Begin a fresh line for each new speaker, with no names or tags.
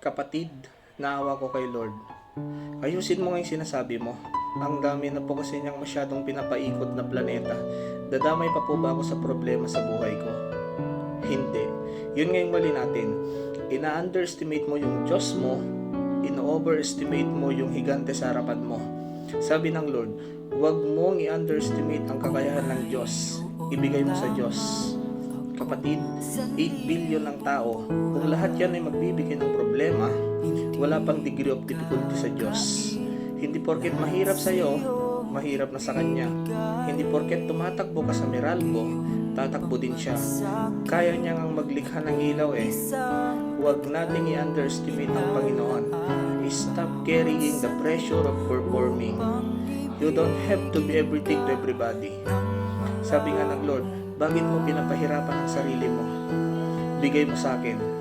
Kapatid, naawa ko kay Lord. Ayusin mo nga yung sinasabi mo. Ang dami na po kasi niyang masyadong pinapaikot na planeta. Dadamay pa po ba ako sa problema sa buhay ko? Hindi. Yun nga yung mali natin. Ina-underestimate mo yung Diyos mo, ino-overestimate mo yung higante sa harapan mo. Sabi ng Lord, huwag mong i-underestimate ang kakayahan ng Diyos. Ibigay mo sa Diyos. Kapatid, 8 billion ng tao. Kung lahat yan ay magbibigay ng problema, wala pang degree of difficulty sa Diyos. Hindi porket mahirap sa'yo, mahirap na sa Kanya. Hindi porket tumatakbo ka sa Meralco, tatakbo din siya. Kaya niya ngang maglikha ng ilaw eh. Huwag nating i-underestimate ang Panginoon. Stop carrying the pressure of performing. You don't have to be everything to everybody. Sabi nga ng Lord, bakit mo pinapahirapan ang sarili mo? Bigay mo sa akin.